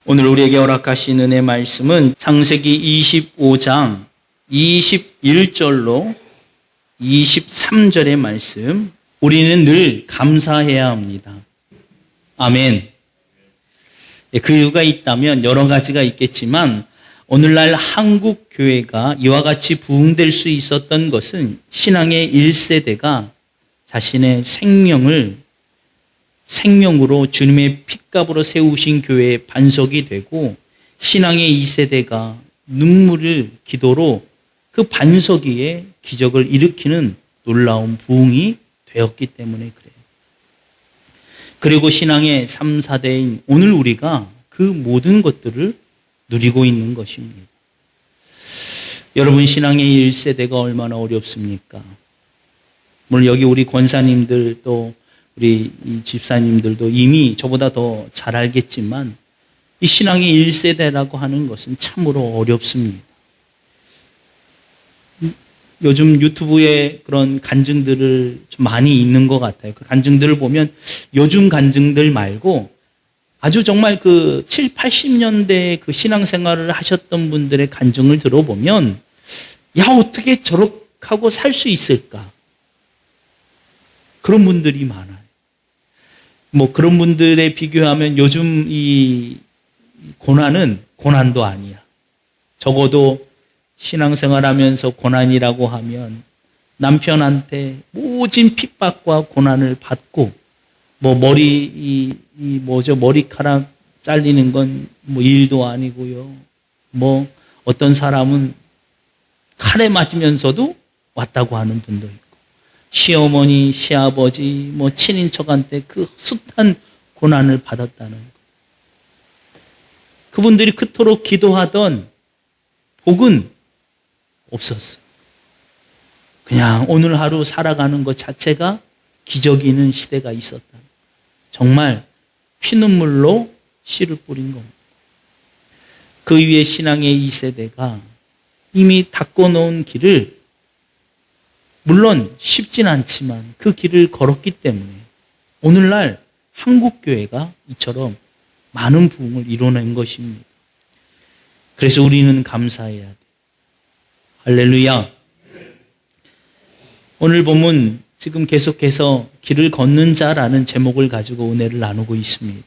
오늘 우리에게 허락하신 은혜 말씀은 창세기 25장 21절로 23절의 말씀. 우리는 늘 감사해야 합니다. 아멘. 그 이유가 있다면 여러 가지가 있겠지만 오늘날 한국 교회가 이와 같이 부흥될 수 있었던 것은 신앙의 1세대가 자신의 생명으로 주님의 핏값으로 세우신 교회의 반석이 되고, 신앙의 2세대가 눈물을 기도로 그 반석 위에 기적을 일으키는 놀라운 부흥이 되었기 때문에 그래요. 그리고 신앙의 3, 4대인 오늘 우리가 그 모든 것들을 누리고 있는 것입니다. 여러분, 신앙의 1세대가 얼마나 어렵습니까? 물론 여기 우리 권사님들 또 우리 집사님들도 이미 저보다 더 잘 알겠지만 이 신앙의 1세대라고 하는 것은 참으로 어렵습니다. 요즘 유튜브에 그런 간증들을 좀 많이 있는 것 같아요. 그 간증들을 보면 요즘 간증들 말고 아주 정말 그 7, 80년대 그 신앙생활을 하셨던 분들의 간증을 들어보면 야, 어떻게 저렇게 하고 살 수 있을까? 그런 분들이 많아요. 그런 분들에 비교하면 요즘 이 고난은 고난도 아니야. 적어도 신앙생활 하면서 고난이라고 하면 남편한테 모진 핍박과 고난을 받고, 머리카락 잘리는 건 일도 아니고요. 어떤 사람은 칼에 맞으면서도 왔다고 하는 분도 있고, 시어머니, 시아버지, 친인척한테 그 숱한 고난을 받았다는 것. 그분들이 그토록 기도하던 복은 없었어요. 그냥 오늘 하루 살아가는 것 자체가 기적이 있는 시대가 있었다. 정말 피눈물로 씨를 뿌린 겁니다. 그 위에 신앙의 2세대가 이미 닦아놓은 길을, 물론 쉽진 않지만 그 길을 걸었기 때문에 오늘날 한국교회가 이처럼 많은 부흥을 이뤄낸 것입니다. 그래서 우리는 감사해야 돼요. 할렐루야. 오늘 본문 지금 계속해서 길을 걷는 자라는 제목을 가지고 은혜를 나누고 있습니다.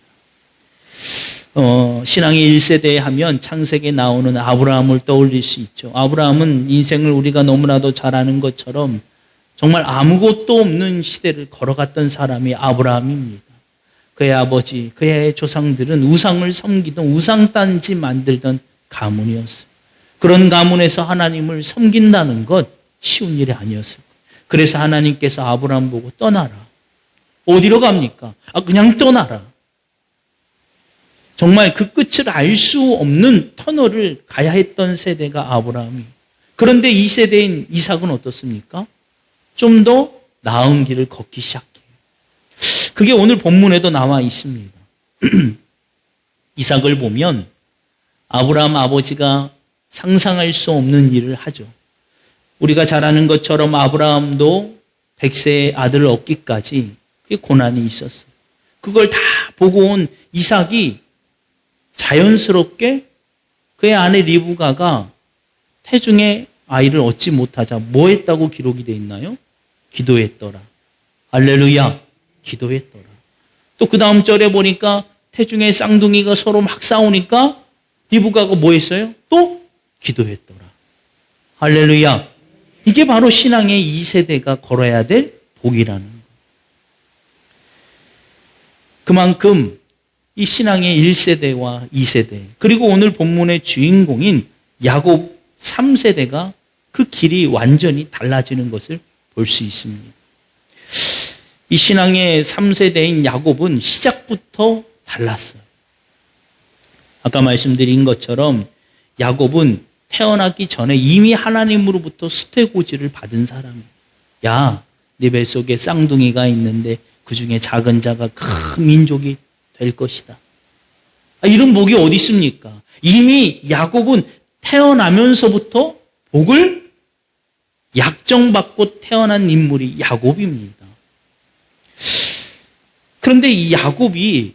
신앙의 1세대 하면 창세기에 나오는 아브라함을 떠올릴 수 있죠. 아브라함은 인생을 우리가 너무나도 잘 아는 것처럼 정말 아무것도 없는 시대를 걸어갔던 사람이 아브라함입니다. 그의 아버지, 그의 조상들은 우상을 섬기던 우상단지 만들던 가문이었어요. 그런 가문에서 하나님을 섬긴다는 것 쉬운 일이 아니었을 거예요. 그래서 하나님께서 아브라함 보고 떠나라. 어디로 갑니까? 그냥 떠나라. 정말 그 끝을 알 수 없는 터널을 가야 했던 세대가 아브라함이. 그런데 이 세대인 이삭은 어떻습니까? 좀 더 나은 길을 걷기 시작해요. 그게 오늘 본문에도 나와 있습니다. 이삭을 보면 아브라함 아버지가 상상할 수 없는 일을 하죠. 우리가 잘 아는 것처럼 아브라함도 100세의 아들을 얻기까지 그게 고난이 있었어요. 그걸 다 보고 온 이삭이 자연스럽게 그의 아내 리브가가 태중에 아이를 얻지 못하자 뭐 했다고 기록이 되어 있나요? 기도했더라. 할렐루야. 기도했더라. 또 그 다음 절에 보니까 태중에 쌍둥이가 서로 막 싸우니까 리브가가 뭐 했어요? 또 기도했더라. 할렐루야. 이게 바로 신앙의 2세대가 걸어야 될 복이라는 거예요. 그만큼 이 신앙의 1세대와 2세대, 그리고 오늘 본문의 주인공인 야곱 3세대가 그 길이 완전히 달라지는 것을 볼 수 있습니다. 이 신앙의 3세대인 야곱은 시작부터 달랐어요. 아까 말씀드린 것처럼 야곱은 태어나기 전에 이미 하나님으로부터 수태고지를 받은 사람이에요. 야, 네 뱃속에 쌍둥이가 있는데 그 중에 작은 자가 큰 민족이 될 것이다. 이런 복이 어디 있습니까? 이미 야곱은 태어나면서부터 복을 약정받고 태어난 인물이 야곱입니다. 그런데 이 야곱이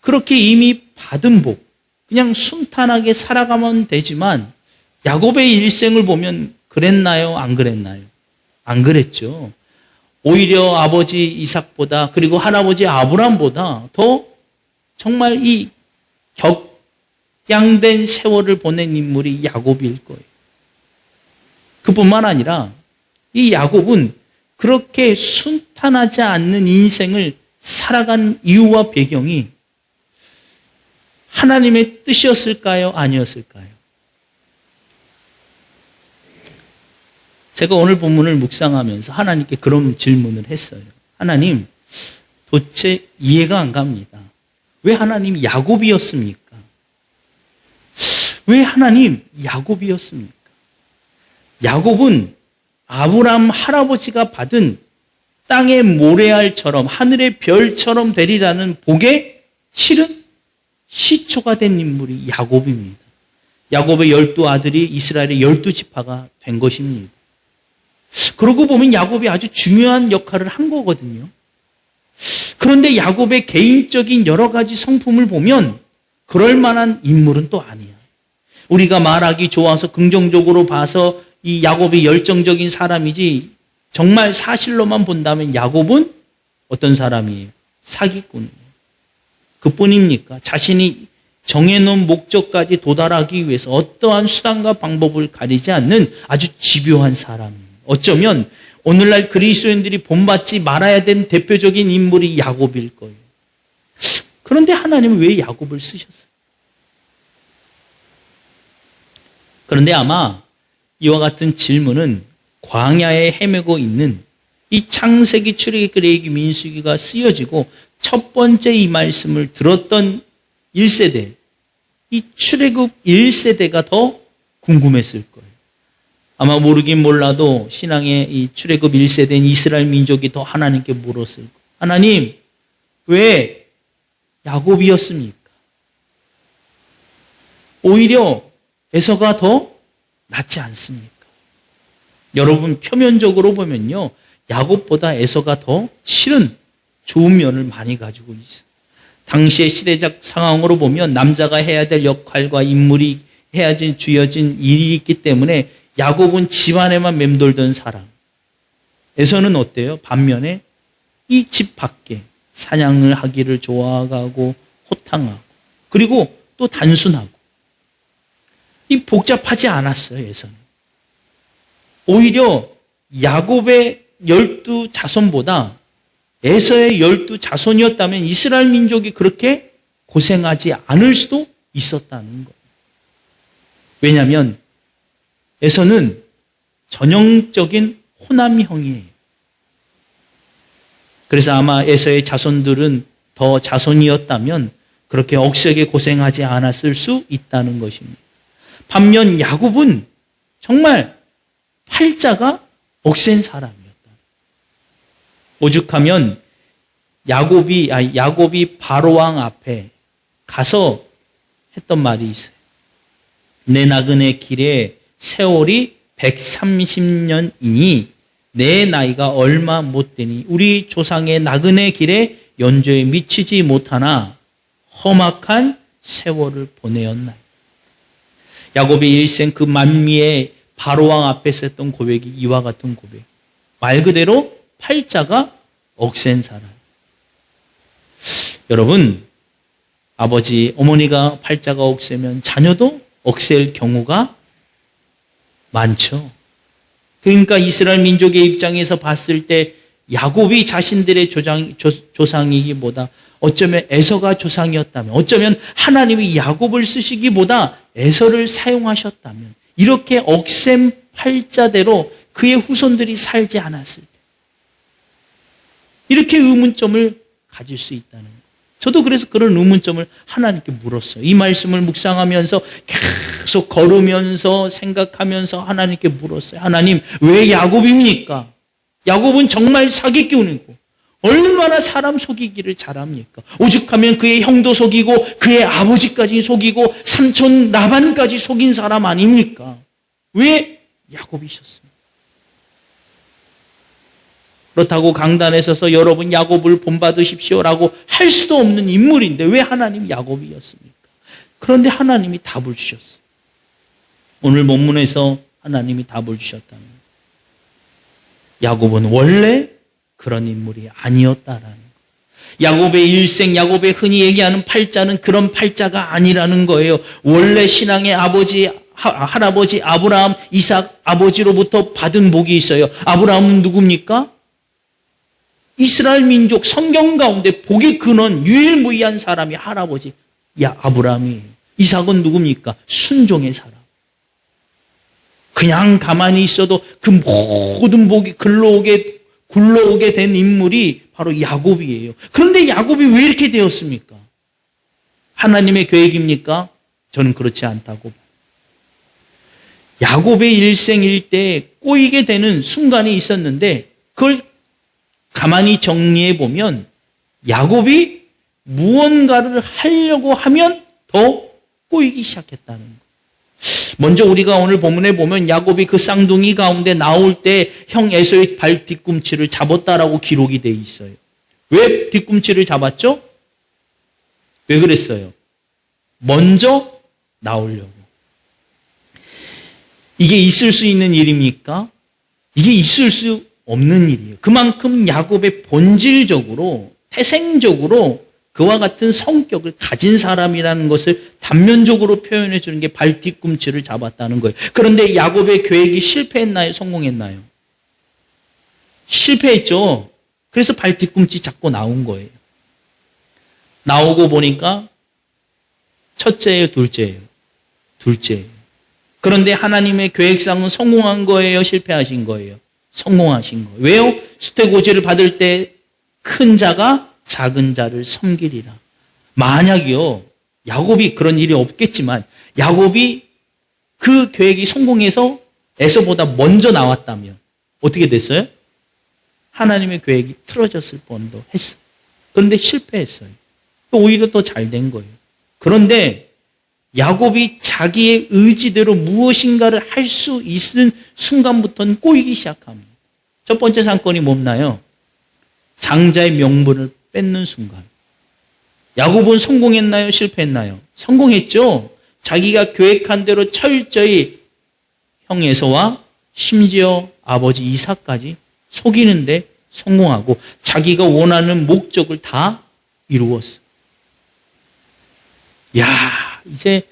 그렇게 이미 받은 복, 그냥 순탄하게 살아가면 되지만 야곱의 일생을 보면 그랬나요? 안 그랬나요? 안 그랬죠. 오히려 아버지 이삭보다 그리고 할아버지 아브람보다 더 정말 이 격양된 세월을 보낸 인물이 야곱일 거예요. 그뿐만 아니라 이 야곱은 그렇게 순탄하지 않는 인생을 살아간 이유와 배경이 하나님의 뜻이었을까요? 아니었을까요? 제가 오늘 본문을 묵상하면서 하나님께 그런 질문을 했어요. 하나님, 도대체 이해가 안 갑니다. 왜 하나님 야곱이었습니까? 왜 하나님 야곱이었습니까? 야곱은 아브람 할아버지가 받은 땅의 모래알처럼 하늘의 별처럼 되리라는 복의 실은 시초가 된 인물이 야곱입니다. 야곱의 12아들이 이스라엘의 12지파가 된 것입니다. 그러고 보면 야곱이 아주 중요한 역할을 한 거거든요. 그런데 야곱의 개인적인 여러 가지 성품을 보면 그럴 만한 인물은 또 아니야. 우리가 말하기 좋아서 긍정적으로 봐서 이 야곱이 열정적인 사람이지 정말 사실로만 본다면 야곱은 어떤 사람이에요? 사기꾼이에요. 그뿐입니까? 자신이 정해놓은 목적까지 도달하기 위해서 어떠한 수단과 방법을 가리지 않는 아주 집요한 사람이에요. 어쩌면 오늘날 그리스도인들이 본받지 말아야 되는 대표적인 인물이 야곱일 거예요. 그런데 하나님은 왜 야곱을 쓰셨어요? 그런데 아마 이와 같은 질문은 광야에 헤매고 있는 이 창세기, 출애굽기, 레위기, 민수기가 쓰여지고 첫 번째 이 말씀을 들었던 1세대, 이 출애굽 1세대가 더 궁금했을 거예요. 아마 모르긴 몰라도 신앙의 이 출애굽 1세대인 이스라엘 민족이 더 하나님께 물었을 거예요. 하나님, 왜 야곱이었습니까? 오히려 에서가 더 낫지 않습니까? 여러분 표면적으로 보면요, 야곱보다 에서가 더 실은 좋은 면을 많이 가지고 있어요. 당시의 시대적 상황으로 보면 남자가 해야 될 역할과 인물이 주어진 일이 있기 때문에 야곱은 집안에만 맴돌던 사람. 에서는 어때요? 반면에 이 집 밖에 사냥을 하기를 좋아하고 호탕하고 그리고 또 단순하고 이 복잡하지 않았어요. 에서는. 오히려 야곱의 12자손보다 에서의 12자손이었다면 이스라엘 민족이 그렇게 고생하지 않을 수도 있었다는 거예요. 왜냐하면 에서는 전형적인 호남형이에요. 그래서 아마 에서의 자손들은 더 자손이었다면 그렇게 억세게 고생하지 않았을 수 있다는 것입니다. 반면 야곱은 정말 팔자가 억센 사람이었다. 오죽하면 야곱이 바로왕 앞에 가서 했던 말이 있어요. 내 나그네 길에 세월이 130년이니 내 나이가 얼마 못 되니 우리 조상의 나그네 길에 연조에 미치지 못하나 험악한 세월을 보내었나이다. 야곱의 일생 그 만미의 바로왕 앞에서 했던 고백이 이와 같은 고백. 말 그대로 팔자가 억센 사람. 여러분, 아버지, 어머니가 팔자가 억세면 자녀도 억셀 경우가 많죠. 그러니까 이스라엘 민족의 입장에서 봤을 때 야곱이 자신들의 조상이기보다 어쩌면 에서가 조상이었다면, 어쩌면 하나님이 야곱을 쓰시기보다 에서를 사용하셨다면, 이렇게 억센 팔자대로 그의 후손들이 살지 않았을 때 이렇게 의문점을 가질 수 있다는 거예요. 저도 그래서 그런 의문점을 하나님께 물었어요. 이 말씀을 묵상하면서 계속 걸으면서 생각하면서 하나님께 물었어요. 하나님, 왜 야곱입니까? 야곱은 정말 사기꾼이고 얼마나 사람 속이기를 잘합니까? 오죽하면 그의 형도 속이고 그의 아버지까지 속이고 삼촌 라반까지 속인 사람 아닙니까? 왜 야곱이셨습니까? 그렇다고 강단에 서서 여러분 야곱을 본받으십시오라고 할 수도 없는 인물인데 왜 하나님 야곱이었습니까? 그런데 하나님이 답을 주셨어요. 오늘 본문에서 하나님이 답을 주셨다는 거예요. 야곱은 원래 그런 인물이 아니었다라는 거예요. 야곱의 일생, 야곱의 흔히 얘기하는 팔자는 그런 팔자가 아니라는 거예요. 원래 신앙의 아버지, 할아버지 아브라함, 이삭 아버지로부터 받은 복이 있어요. 아브라함은 누굽니까? 이스라엘 민족 성경 가운데 복의 근원, 유일무이한 사람이 할아버지 아브라함이에요. 이삭은 누굽니까? 순종의 사람. 그냥 가만히 있어도 그 모든 복이 굴러오게 된 인물이 바로 야곱이에요. 그런데 야곱이 왜 이렇게 되었습니까? 하나님의 계획입니까? 저는 그렇지 않다고 봐요. 야곱의 일생일 때 꼬이게 되는 순간이 있었는데 그걸 가만히 정리해 보면 야곱이 무언가를 하려고 하면 더 꼬이기 시작했다는 거예요. 먼저 우리가 오늘 본문에 보면 야곱이 그 쌍둥이 가운데 나올 때 형 에서의 발 뒤꿈치를 잡았다라고 기록이 돼 있어요. 왜 뒤꿈치를 잡았죠? 왜 그랬어요? 먼저 나오려고. 이게 있을 수 있는 일입니까? 이게 있을 수 없는 일이에요. 그만큼 야곱의 본질적으로, 태생적으로 그와 같은 성격을 가진 사람이라는 것을 단면적으로 표현해 주는 게 발 뒤꿈치를 잡았다는 거예요. 그런데 야곱의 계획이 실패했나요? 성공했나요? 실패했죠. 그래서 발 뒤꿈치 잡고 나온 거예요. 나오고 보니까 첫째예요, 둘째예요? 둘째예요. 그런데 하나님의 계획상은 성공한 거예요, 실패하신 거예요? 성공하신 거예요. 왜요? 수태고지를 받을 때 큰 자가 작은 자를 섬기리라. 만약이요, 야곱이 그런 일이 없겠지만 야곱이 그 계획이 성공해서 에서보다 먼저 나왔다면 어떻게 됐어요? 하나님의 계획이 틀어졌을 뻔도 했어요. 그런데 실패했어요. 오히려 더 잘 된 거예요. 그런데 야곱이 자기의 의지대로 무엇인가를 할 수 있는 순간부터는 꼬이기 시작합니다. 첫 번째 사건이 뭡나요? 장자의 명분을 뺏는 순간. 야곱은 성공했나요? 실패했나요? 성공했죠. 자기가 계획한 대로 철저히 형 에서와 심지어 아버지 이삭까지 속이는데 성공하고 자기가 원하는 목적을 다 이루었어요. 야, 이제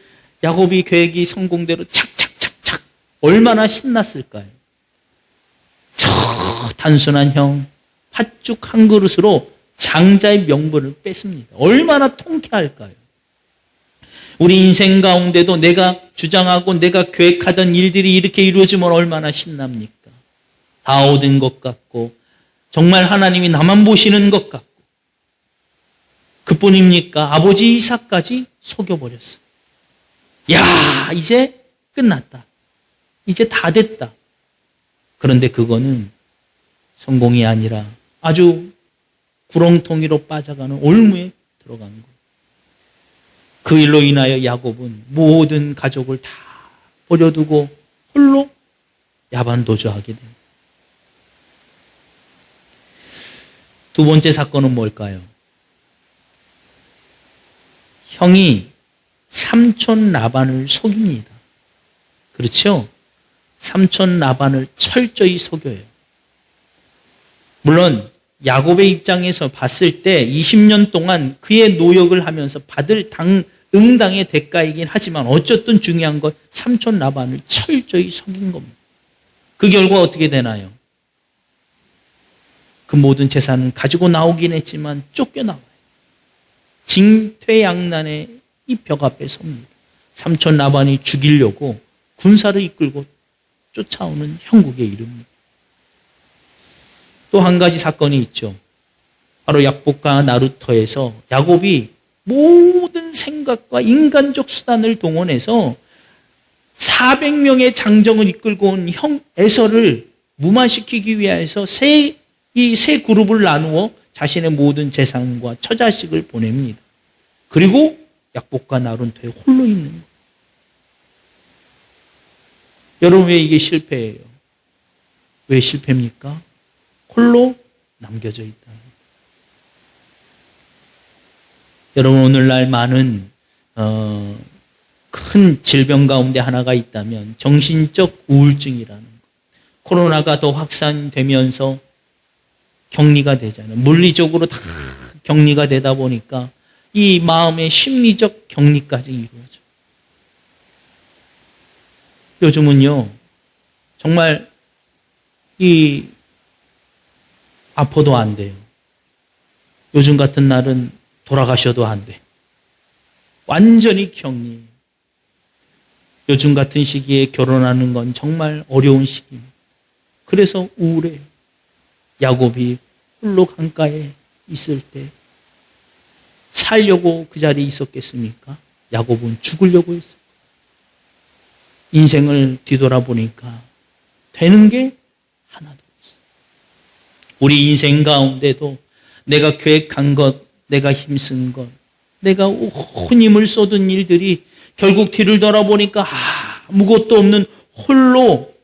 야곱이 계획이 성공대로 착착착착 얼마나 신났을까요? 저 단순한 형 팥죽 한 그릇으로 장자의 명분을 뺐습니다. 얼마나 통쾌할까요? 우리 인생 가운데도 내가 주장하고 내가 계획하던 일들이 이렇게 이루어지면 얼마나 신납니까? 다 얻은 것 같고 정말 하나님이 나만 보시는 것 같고 그뿐입니까? 아버지 이삭까지 속여버렸어. 야, 이제 끝났다. 이제 다 됐다. 그런데 그거는 성공이 아니라 아주 구렁텅이로 빠져가는 올무에 들어간 거예요. 그 일로 인하여 야곱은 모든 가족을 다 버려두고 홀로 야반도주하게 됩니다. 두 번째 사건은 뭘까요? 형이 삼촌 라반을 속입니다. 그렇죠? 삼촌 라반을 철저히 속여요. 물론 야곱의 입장에서 봤을 때 20년 동안 그의 노역을 하면서 받을 응당의 대가이긴 하지만 어쨌든 중요한 건 삼촌 라반을 철저히 속인 겁니다. 그 결과 어떻게 되나요? 그 모든 재산은 가지고 나오긴 했지만 쫓겨나와요. 징퇴양난의 이 벽 앞에 섭니다. 삼촌 라반이 죽이려고 군사를 이끌고 쫓아오는 형국에 이릅니다. 또 한 가지 사건이 있죠. 바로 약복과 나루터에서 야곱이 모든 생각과 인간적 수단을 동원해서 400명의 장정을 이끌고 온 형 에서를 무마시키기 위해서 이 세 그룹을 나누어 자신의 모든 재산과 처자식을 보냅니다. 그리고 약복과 나루터에 홀로 있는 거예요. 여러분, 왜 이게 실패예요? 왜 실패입니까? 홀로 남겨져 있다. 여러분, 오늘날 많은 큰 질병 가운데 하나가 있다면 정신적 우울증이라는 것. 코로나가 더 확산되면서 격리가 되잖아요. 물리적으로 다 격리가 되다 보니까 이 마음의 심리적 격리까지 이루어져. 요즘은요, 정말 아파도 안 돼요. 요즘 같은 날은 돌아가셔도 안 돼. 완전히 격리. 요즘 같은 시기에 결혼하는 건 정말 어려운 시기입니다. 그래서 우울해요. 야곱이 홀로 강가에 있을 때 살려고 그 자리에 있었겠습니까? 야곱은 죽으려고 했어요. 인생을 뒤돌아보니까 되는 게 하나도 없어요. 우리 인생 가운데도 내가 계획한 것, 내가 힘쓴 것, 내가 온 힘을 쏟은 일들이 결국 뒤를 돌아보니까 아무것도 없는 홀로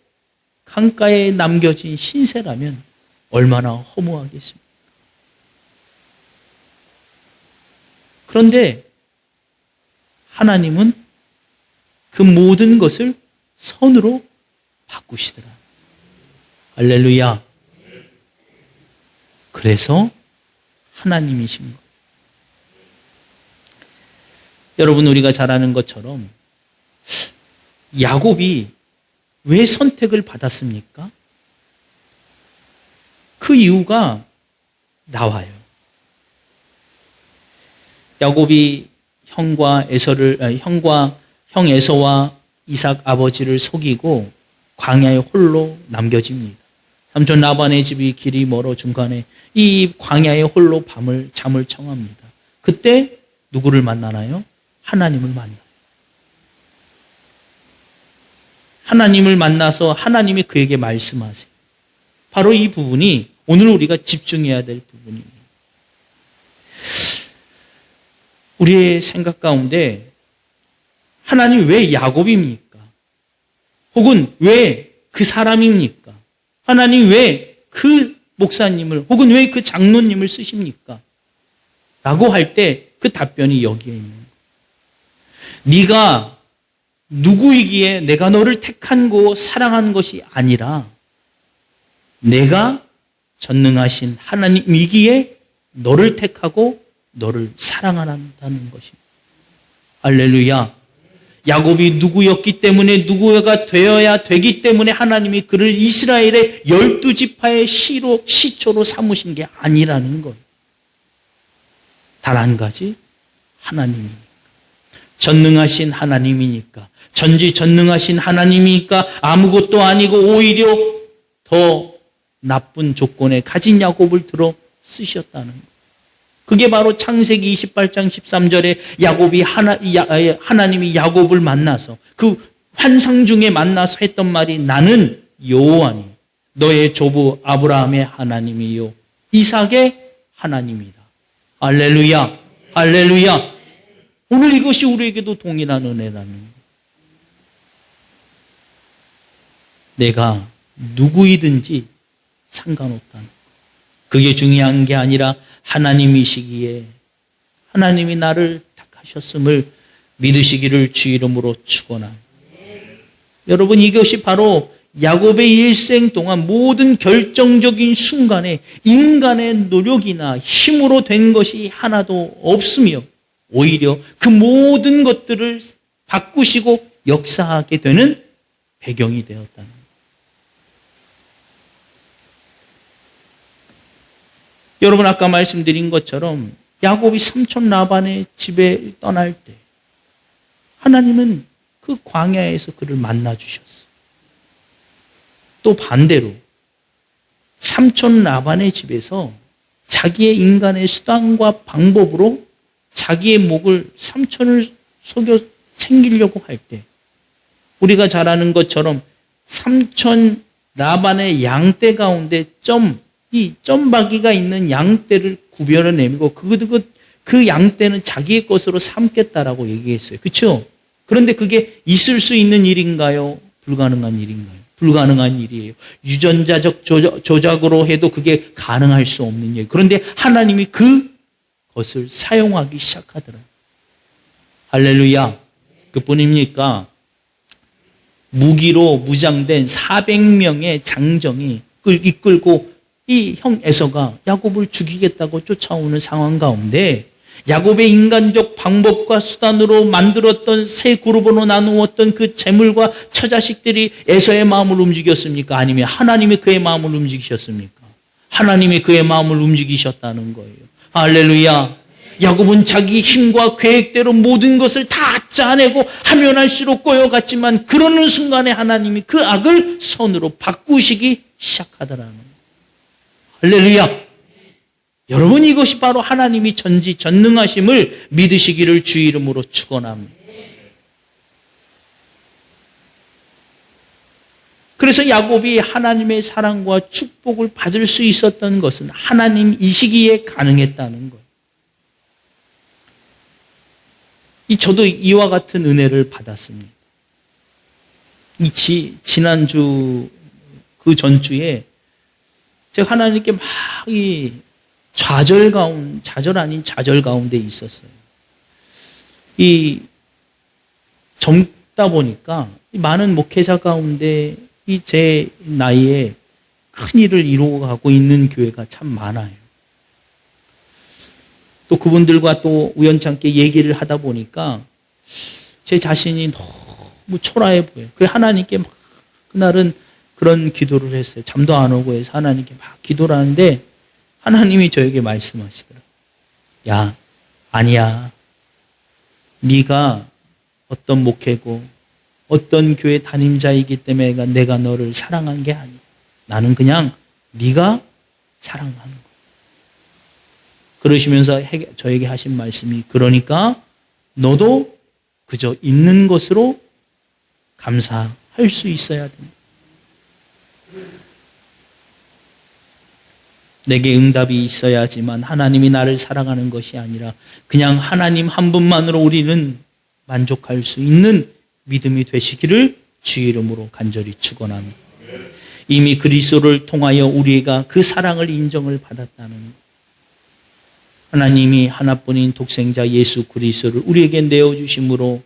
강가에 남겨진 신세라면 얼마나 허무하겠습니까? 그런데 하나님은 그 모든 것을 선으로 바꾸시더라. 할렐루야. 그래서 하나님이신 것. 여러분, 우리가 잘 아는 것처럼 야곱이 왜 선택을 받았습니까? 그 이유가 나와요. 야곱이 형 에서와 이삭 아버지를 속이고 광야에 홀로 남겨집니다. 삼촌 라반의 집이 길이 멀어 중간에 이 광야에 홀로 잠을 청합니다. 그때 누구를 만나나요? 하나님을 만나요. 하나님을 만나서 하나님이 그에게 말씀하세요. 바로 이 부분이 오늘 우리가 집중해야 될 부분이에요. 우리의 생각 가운데 하나님 왜 야곱입니까? 혹은 왜 그 사람입니까? 하나님 왜 그 목사님을 혹은 왜 그 장로님을 쓰십니까? 라고 할 때 그 답변이 여기에 있는 거예요. 네가 누구이기에 내가 너를 택한 거 사랑한 것이 아니라 내가 전능하신 하나님이기에 너를 택하고 너를 사랑한다는 것입니다. 할렐루야. 야곱이 누구였기 때문에 누구가 되어야 되기 때문에 하나님이 그를 이스라엘의 12지파의 시초로 삼으신 게 아니라는 거예요. 단 한 가지, 하나님이니까. 전능하신 하나님이니까. 전지전능하신 하나님이니까 아무것도 아니고 오히려 더 나쁜 조건에 가진 야곱을 들어 쓰셨다는 거예요. 그게 바로 창세기 28장 13절에 하나님이 야곱을 만나서 그 환상 중에 만나서 했던 말이 나는 여호와니 너의 조부 아브라함의 하나님이요 이삭의 하나님이다. 할렐루야. 할렐루야. 오늘 이것이 우리에게도 동일한 은혜라는 거예요. 내가 누구이든지 상관없다는 거예요. 그게 중요한 게 아니라 하나님이시기에 하나님이 나를 택하셨음을 믿으시기를 주 이름으로 축원합니다. 여러분, 이것이 바로 야곱의 일생 동안 모든 결정적인 순간에 인간의 노력이나 힘으로 된 것이 하나도 없으며 오히려 그 모든 것들을 바꾸시고 역사하게 되는 배경이 되었다는 거예요. 여러분, 아까 말씀드린 것처럼 야곱이 삼촌 라반의 집에 떠날 때 하나님은 그 광야에서 그를 만나 주셨어요. 또 반대로 삼촌 라반의 집에서 자기의 인간의 수단과 방법으로 자기의 목을 삼촌을 속여 챙기려고 할 때 우리가 잘 아는 것처럼 삼촌 라반의 양떼 가운데 이 점박이가 있는 양떼를 구별해내고 그 양떼는 자기의 것으로 삼겠다라고 얘기했어요. 그렇죠? 그런데 그게 있을 수 있는 일인가요? 불가능한 일인가요? 불가능한 일이에요. 유전자적 조작으로 해도 그게 가능할 수 없는 일. 그런데 하나님이 그것을 사용하기 시작하더라고요. 할렐루야. 그뿐입니까? 무기로 무장된 400명의 장정이 이끌고 이 형 에서가 야곱을 죽이겠다고 쫓아오는 상황 가운데 야곱의 인간적 방법과 수단으로 만들었던 세 그룹으로 나누었던 그 재물과 처자식들이 에서의 마음을 움직였습니까? 아니면 하나님이 그의 마음을 움직이셨습니까? 하나님이 그의 마음을 움직이셨다는 거예요. 할렐루야. 야곱은 자기 힘과 계획대로 모든 것을 다 짜내고 하면 할수록 꼬여갔지만 그러는 순간에 하나님이 그 악을 선으로 바꾸시기 시작하더라는 거예요. 할렐루야. 여러분, 이것이 바로 하나님이 전지전능하심을 믿으시기를 주 이름으로 축원합니다. 그래서 야곱이 하나님의 사랑과 축복을 받을 수 있었던 것은 하나님이시기에 가능했다는 거예요. 저도 이와 같은 은혜를 받았습니다. 지난주 그 전주에 제가 하나님께 막 좌절 아닌 좌절 가운데 있었어요. 젊다 보니까 많은 목회자 가운데 제 나이에 큰 일을 이루어 가고 있는 교회가 참 많아요. 또 그분들과 또 우연찮게 얘기를 하다 보니까 제 자신이 너무 초라해 보여요. 그래서 하나님께 막 그날은 그런 기도를 했어요. 잠도 안 오고 해서 하나님께 막 기도를 하는데 하나님이 저에게 말씀하시더라고요. 야, 아니야. 네가 어떤 목회고 어떤 교회 담임자이기 때문에 내가 너를 사랑한 게 아니야. 나는 그냥 네가 사랑하는 거야. 그러시면서 저에게 하신 말씀이 그러니까 너도 그저 있는 것으로 감사할 수 있어야 된다. 내게 응답이 있어야지만 하나님이 나를 사랑하는 것이 아니라 그냥 하나님 한 분만으로 우리는 만족할 수 있는 믿음이 되시기를 주 이름으로 간절히 축원합니다. 이미 그리스도를 통하여 우리가 그 사랑을 인정을 받았다는 것. 하나님이 하나뿐인 독생자 예수 그리스도를 우리에게 내어주심으로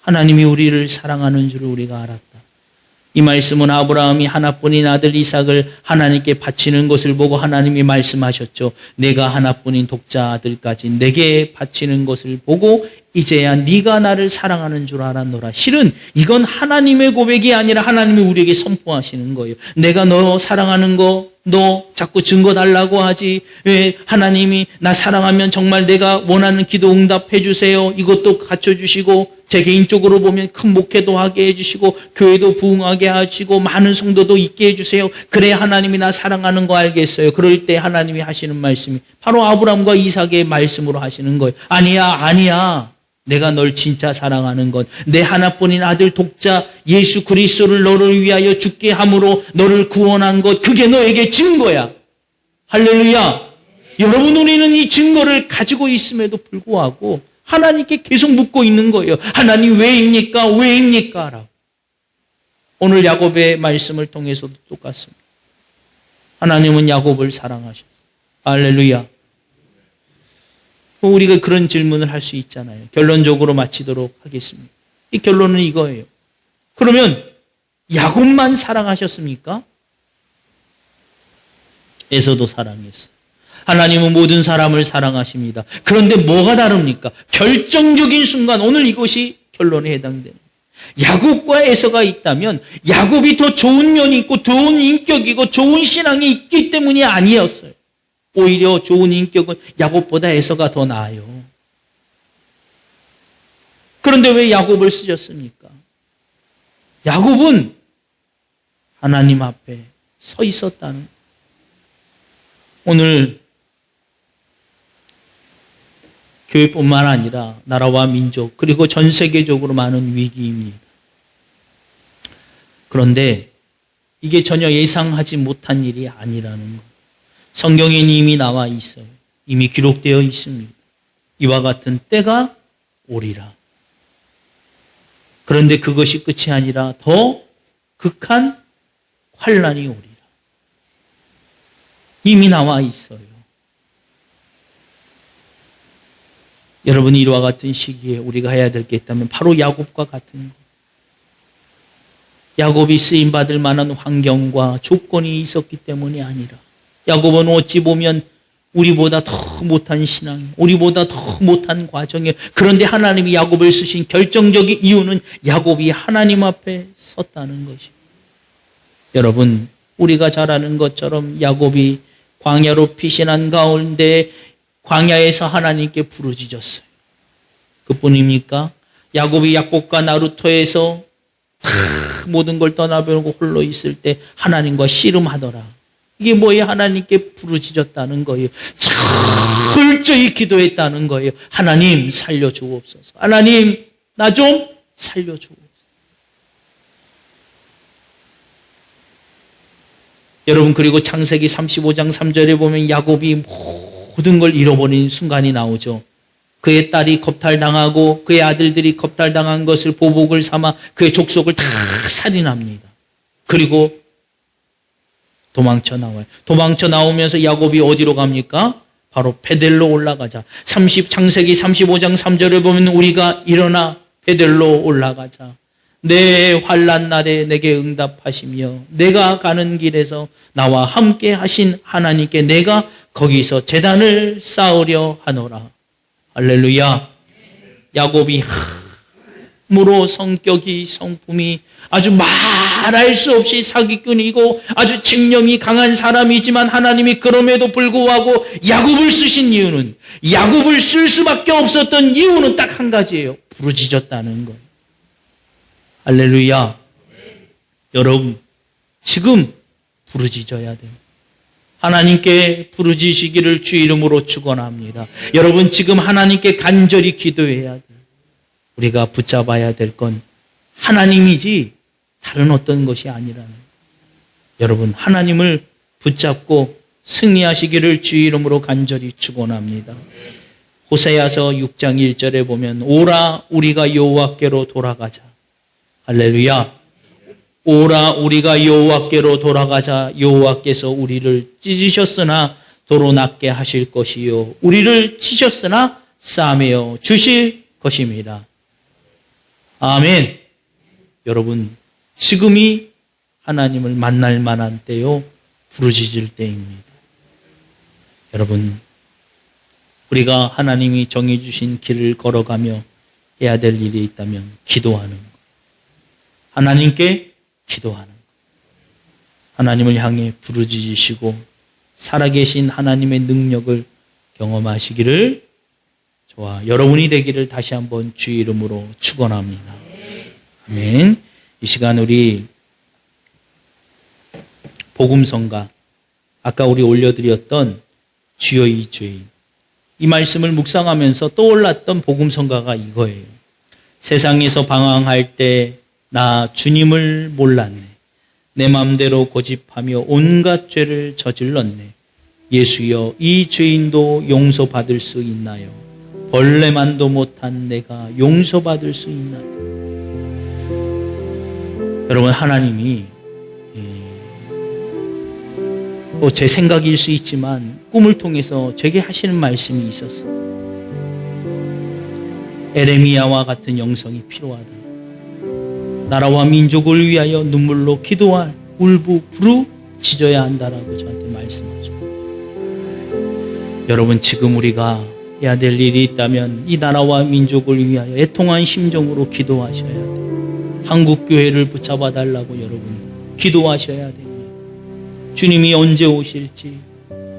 하나님이 우리를 사랑하는 줄을 우리가 알았다. 이 말씀은 아브라함이 하나뿐인 아들 이삭을 하나님께 바치는 것을 보고 하나님이 말씀하셨죠. 내가 하나뿐인 독자 아들까지 내게 바치는 것을 보고 이제야 네가 나를 사랑하는 줄 알았노라. 실은 이건 하나님의 고백이 아니라 하나님이 우리에게 선포하시는 거예요. 내가 너 사랑하는 거 너 자꾸 증거 달라고 하지. 왜 하나님이 나 사랑하면 정말 내가 원하는 기도 응답해 주세요. 이것도 갖춰주시고 제 개인적으로 보면 큰 목회도 하게 해주시고 교회도 부흥하게 하시고 많은 성도도 있게 해주세요. 그래야 하나님이 나 사랑하는 거 알겠어요. 그럴 때 하나님이 하시는 말씀이 바로 아브라함과 이삭의 말씀으로 하시는 거예요. 아니야. 내가 널 진짜 사랑하는 것, 내 하나뿐인 아들 독자 예수 그리스도를 너를 위하여 죽게 함으로 너를 구원한 것, 그게 너에게 증거야. 할렐루야. 여러분, 우리는 이 증거를 가지고 있음에도 불구하고 하나님께 계속 묻고 있는 거예요. 하나님 왜입니까? 라고. 오늘 야곱의 말씀을 통해서도 똑같습니다. 하나님은 야곱을 사랑하셨어요. 할렐루야. 우리가 그런 질문을 할 수 있잖아요. 결론적으로 마치도록 하겠습니다. 이 결론은 이거예요. 그러면 야곱만 사랑하셨습니까? 에서도 사랑했어요. 하나님은 모든 사람을 사랑하십니다. 그런데 뭐가 다릅니까? 결정적인 순간, 오늘 이것이 결론에 해당되는 거예요. 야곱과 에서가 있다면 야곱이 더 좋은 면이 있고 좋은 인격이고 좋은 신앙이 있기 때문이 아니었어요. 오히려 좋은 인격은 야곱보다 에서가 더 나아요. 그런데 왜 야곱을 쓰셨습니까? 야곱은 하나님 앞에 서 있었다는 거예요. 오늘 교회뿐만 아니라 나라와 민족 그리고 전 세계적으로 많은 위기입니다. 그런데 이게 전혀 예상하지 못한 일이 아니라는 것. 성경에 이미 나와 있어요. 이미 기록되어 있습니다. 이와 같은 때가 오리라. 그런데 그것이 끝이 아니라 더 극한 환난이 오리라. 이미 나와 있어요. 여러분, 이와 같은 시기에 우리가 해야 될 게 있다면 바로 야곱과 같은 것. 야곱이 쓰임받을 만한 환경과 조건이 있었기 때문이 아니라, 야곱은 어찌 보면 우리보다 더 못한 신앙, 우리보다 더 못한 과정이에요. 그런데 하나님이 야곱을 쓰신 결정적인 이유는 야곱이 하나님 앞에 섰다는 것이에요. 여러분, 우리가 잘 아는 것처럼 야곱이 광야로 피신한 가운데 광야에서 하나님께 부르짖었어요. 그뿐입니까? 야곱이 약복과 나루토에서 모든 걸 떠나버리고 홀로 있을 때 하나님과 씨름하더라. 이게 뭐예요? 하나님께 부르짖었다는 거예요. 철저히 기도했다는 거예요. 하나님 살려주옵소서. 하나님 나 좀 살려주옵소서. 여러분, 그리고 창세기 35장 3절에 보면 야곱이 모든 걸 잃어버린 순간이 나오죠. 그의 딸이 겁탈당하고 그의 아들들이 겁탈당한 것을 보복을 삼아 그의 족속을 다 살인합니다. 그리고 도망쳐 나와요. 도망쳐 나오면서 야곱이 어디로 갑니까? 바로 베델로 올라가자. 창세기 35장 3절에 보면 우리가 일어나 베델로 올라가자. 내 환난 날에 내게 응답하시며 내가 가는 길에서 나와 함께 하신 하나님께 내가 거기서 제단을 쌓으려 하노라. 할렐루야. 야곱이 참으로 성격이, 성품이 아주 말할 수 없이 사기꾼이고 아주 집념이 강한 사람이지만, 하나님이 그럼에도 불구하고 야곱을 쓰신 이유는, 야곱을 쓸 수밖에 없었던 이유는 딱 한 가지예요. 부르짖었다는 거예요. 할렐루야. 여러분, 지금 부르짖어야 돼요. 하나님께 부르짖으시기를 주 이름으로 축원합니다. 여러분, 지금 하나님께 간절히 기도해야 돼요. 우리가 붙잡아야 될 건 하나님이지 다른 어떤 것이 아니라는 거예요. 여러분, 하나님을 붙잡고 승리하시기를 주 이름으로 간절히 축원합니다. 호세아서 6장 1절에 보면 오라 우리가 여호와께로 돌아가자. 할렐루야. 오라 우리가 여호와께로 돌아가자. 여호와께서 우리를 찢으셨으나 도로 낫게 하실 것이요 우리를 치셨으나 싸매어 주실 것입니다. 아멘. 여러분, 지금이 하나님을 만날 만한 때요, 부르짖을 때입니다. 여러분, 우리가 하나님이 정해주신 길을 걸어가며 해야 될 일이 있다면 기도하는 것, 하나님께 기도하는 것, 하나님을 향해 부르짖으시고 살아계신 하나님의 능력을 경험하시기를 저와 여러분이 되기를 다시 한번 주 이름으로 축원합니다. 아멘. 이 시간 우리 복음성가, 아까 우리 올려드렸던 주여 이 죄인, 이 말씀을 묵상하면서 떠올랐던 복음성가가 이거예요. 세상에서 방황할 때 나 주님을 몰랐네. 내 맘대로 고집하며 온갖 죄를 저질렀네. 예수여, 이 죄인도 용서받을 수 있나요? 벌레만도 못한 내가 용서받을 수 있나요? 여러분, 하나님이 제 생각일 수 있지만 꿈을 통해서 제게 하시는 말씀이 있었어요. 에레미야와 같은 영성이 필요하다. 나라와 민족을 위하여 눈물로 기도할 울부 부르짖어야 한다라고 저한테 말씀하죠. 여러분, 지금 우리가 해야 될 일이 있다면 이 나라와 민족을 위하여 애통한 심정으로 기도하셔야 돼요. 한국교회를 붙잡아 달라고 여러분 기도하셔야 됩니다. 주님이 언제 오실지,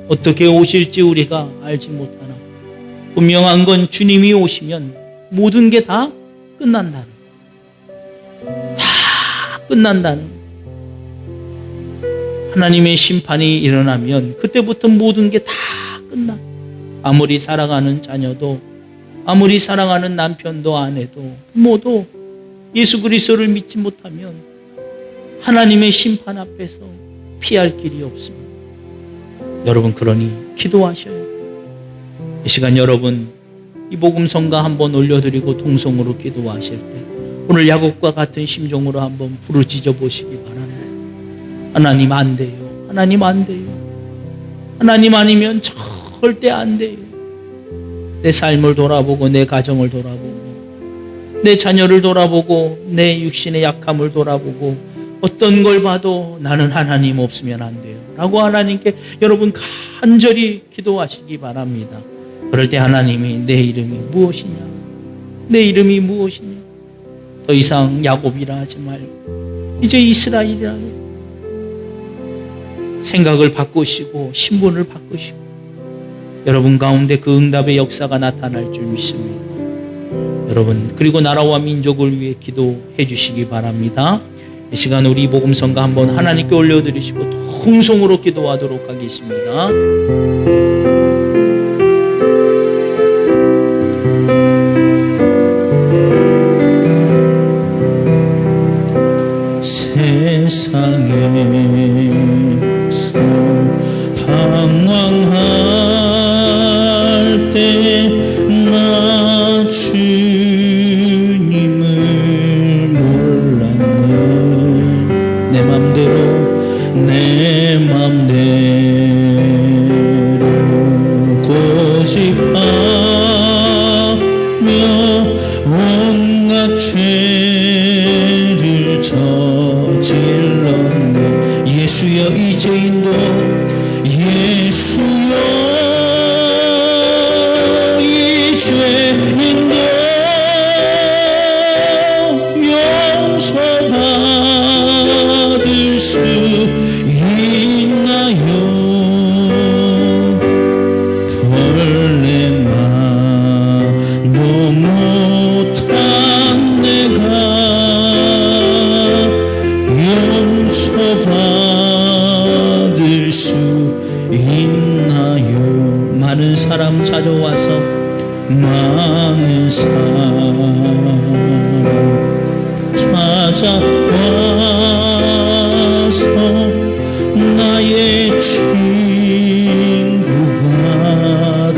어떻게 오실지 우리가 알지 못하나 분명한 건 주님이 오시면 모든 게 다 끝난다는 거예요. 다 끝난다는 거예요. 하나님의 심판이 일어나면 그때부터 모든 게 다 끝나. 아무리 사랑하는 자녀도, 아무리 사랑하는 남편도 아내도 부모도 예수 그리스도를 믿지 못하면 하나님의 심판 앞에서 피할 길이 없습니다. 여러분, 그러니 기도하셔야 돼요. 이 시간 여러분, 이 복음성가 한번 올려드리고 통성으로 기도하실 때 오늘 야곱과 같은 심정으로 한번 부르짖어 보시기 바랍니다. 하나님 안 돼요. 하나님 안 돼요. 하나님 아니면 절대 안 돼요. 내 삶을 돌아보고 내 가정을 돌아보고 내 자녀를 돌아보고 내 육신의 약함을 돌아보고 어떤 걸 봐도 나는 하나님 없으면 안 돼요 라고 하나님께 여러분 간절히 기도하시기 바랍니다. 그럴 때 하나님이 내 이름이 무엇이냐, 내 이름이 무엇이냐, 더 이상 야곱이라 하지 말고 이제 이스라엘이라 해요. 생각을 바꾸시고 신분을 바꾸시고 여러분 가운데 그 응답의 역사가 나타날 줄 믿습니다. 여러분 그리고 나라와 민족을 위해 기도해 주시기 바랍니다. 이 시간 우리 복음성가 한번 하나님께 올려드리시고 통성으로 기도하도록 하겠습니다. 세상에서 방황할 때 나 주님을 몰랐네. 내 맘대로 고집하며 온갖 죄를 저질렀네. 예수여 이제인도 예수여 이제인도 용서받을 수 있나요? 벌레만도 못한 내가 용서받을 수 있나요? 많은 사람 찾아와서 많은 사람 찾아와서 나의 친구가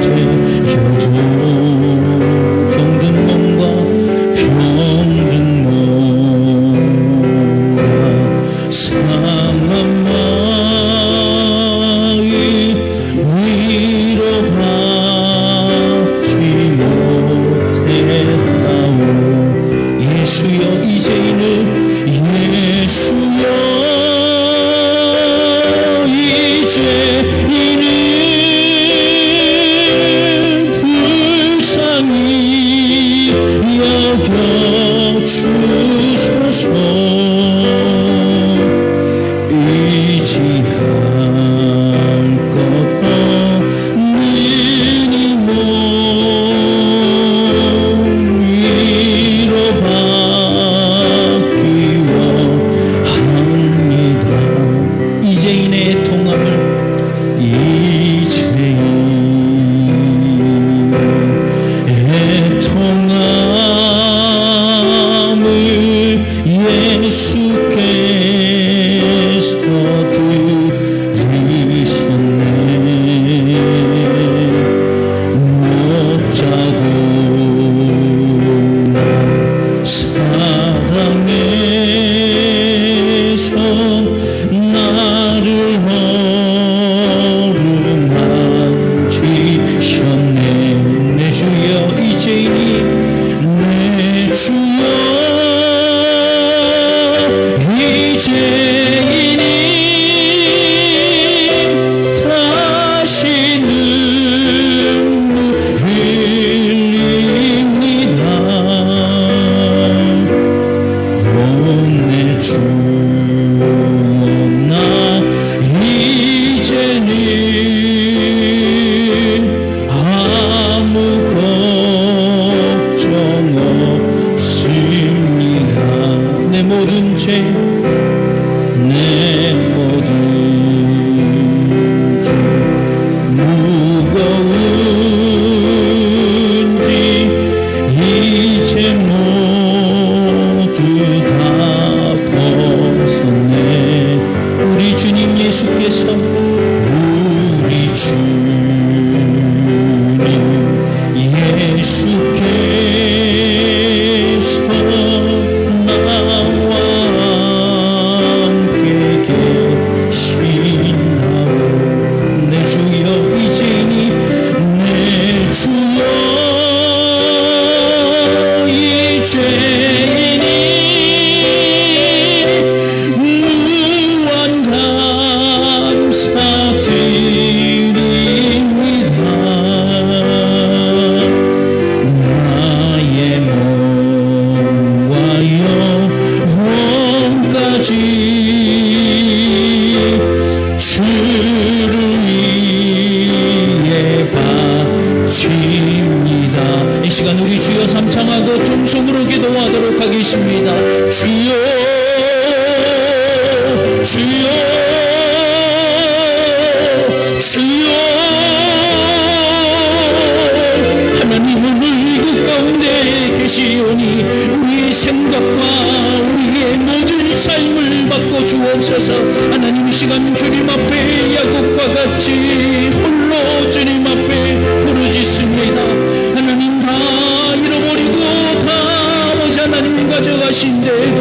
되어도 병든 몸과 병든 몸과 상한 마음 위로받지 못했다오. 예수여 이제는 예수여 이제는 불쌍히 여겨주소서. 의지할 것 없는 이 몸 위로받기 원합니다. 이제인의 통함을 이제인의 통함을 예수께서 들으셨네. 못자구나 사랑해서 나를 어루만지셨네. 내 주여 이제니 내 주여 이제니 다시 눈물 흘립니다. 내 주여 나 이제는 아무 걱정 없습니다. 내 모든 죄 내 모든 죄 무거운지 이제 모두 다 벗었네. 우리 주님 예수께서 우리 주님 예수께서 나와 주여 주여 주여 하나님 오늘 이곳 가운데 계시오니 우리의 생각과 우리의 모든 삶을 바꿔 주옵소서. 하나님 이 시간 주님 앞에 야곱과 같이 홀로 주님 앞에 부르짖습니다. 하나님 다 잃어버리고 다 아버지 하나님이 가져가신데도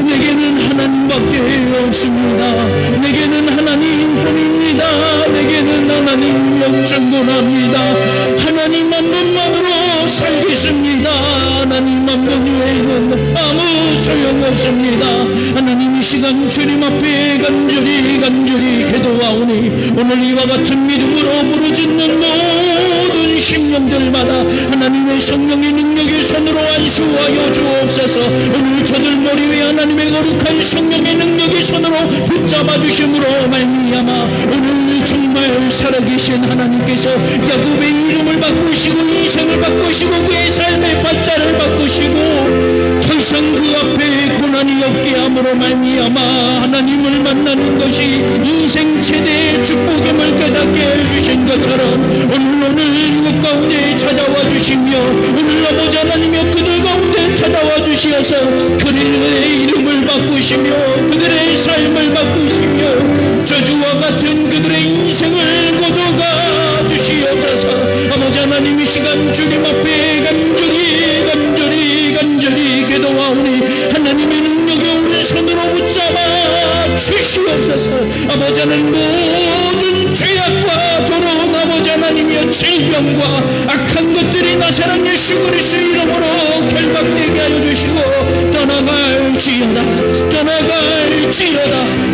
내게는 하나님밖에 없습니다. 내게는 하나님뿐입니다. 내게는 하나님 역전권합니다. 하나님 한 분만으로 살겠습니다. 하나님 한 분 외에는 아무 소용없습니다. 하나님 이 시간 주님 앞에 간절히 기도하오니 오늘 이와 같은 믿음으로 부르짖는 모든 심령들마다 하나님의 성령의 능력의 손으로 안수하여 주옵소서. 오늘 저들 머리 위에 하나님의 거룩한 성령의 능력의 손으로 붙잡아 주심으로 말미암아 오늘 정말 살아계신 하나님께서 야곱의 이름을 바꾸시고 인생을 바꾸시고 그의 삶의 발자를 바꾸시고 더 이상 그 앞에 고난이 없게 함으로 말미암아 하나님을 만나는 것이 인생 최대의 축복임을 깨닫게 해주신 것처럼 오늘 이곳 가운데 찾아와 주시며 오늘 아버지 하나님여 그들 가운데 찾아와 주시어서 그들의 이름을 바꾸시며 그들의 삶을 바꾸시며 저주와 같은 그들의 인생을 거둬가 주시옵소서. 아버지 하나님 이 시간 주님 앞에 간절히 기도하오니 하나님의 능력의 오른손으로 붙잡아 주시옵소서. 아버지 하나님 모든 죄악과 더러운 아버지 하나님의 질병과 악한 것들이 나사렛 예수 그리스도 이름으로 결박되게 하여 주시고 떠나갈지어다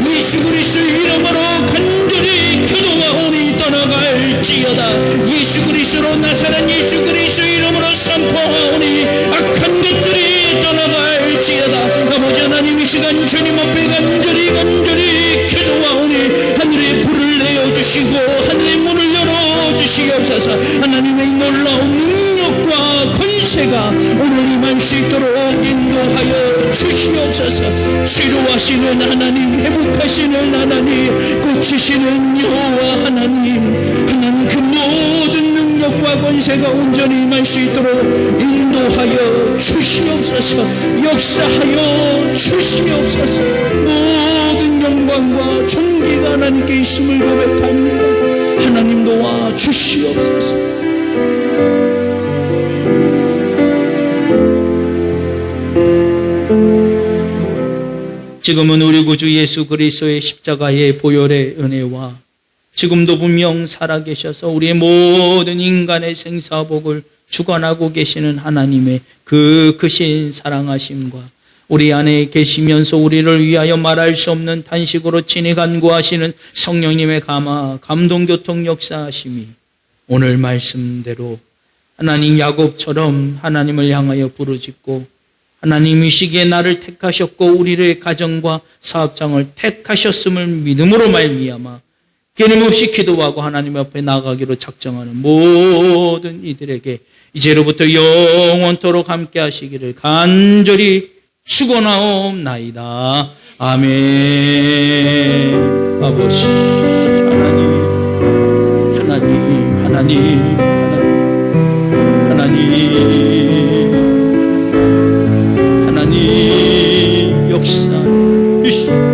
예수 그리스도 이름으로 간절히 기도하오니 떠나갈지어다 예수 그리스도로 나사렛 예수 그리스도 이름으로 선포하오니 악한 것들이 떠나갈지어다. 아버지 하나님 이 시간 주님 앞에 간절히 기도하오니 하늘의 불을 내어주시고 하늘의 문을 열어주시옵소서. 하나님의 놀라운 능력과 권세가 오늘 임할 수 있도록 인도하여 주시옵소서. 치료하시는 하나님, 회복하시는 하나님, 고치시는 여호와 하나님 그 모든 능력과 권세가 온전히 임할 수 있도록 인도하여 주시옵소서. 역사하여 주시옵소서. 모든 영광과 존귀가 하나님께 있음을 고백합니다. 하나님 도와 주시옵소서. 지금은 우리 구주 예수 그리스도의 십자가의 보혈의 은혜와 지금도 분명 살아계셔서 우리의 모든 인간의 생사복을 주관하고 계시는 하나님의 그 크신 사랑하심과 우리 안에 계시면서 우리를 위하여 말할 수 없는 탄식으로 친히 간구하시는 성령님의 감동교통 역사하심이 오늘 말씀대로 하나님 야곱처럼 하나님을 향하여 부르짖고 하나님 이 시기에 나를 택하셨고 우리의 가정과 사업장을 택하셨음을 믿음으로 말미암아 끊임없이 기도하고 하나님 앞에 나가기로 작정하는 모든 이들에게 이제로부터 영원토록 함께 하시기를 간절히 축원하옵나이다. 아멘. 아버지 하나님 역사 주시옵소서.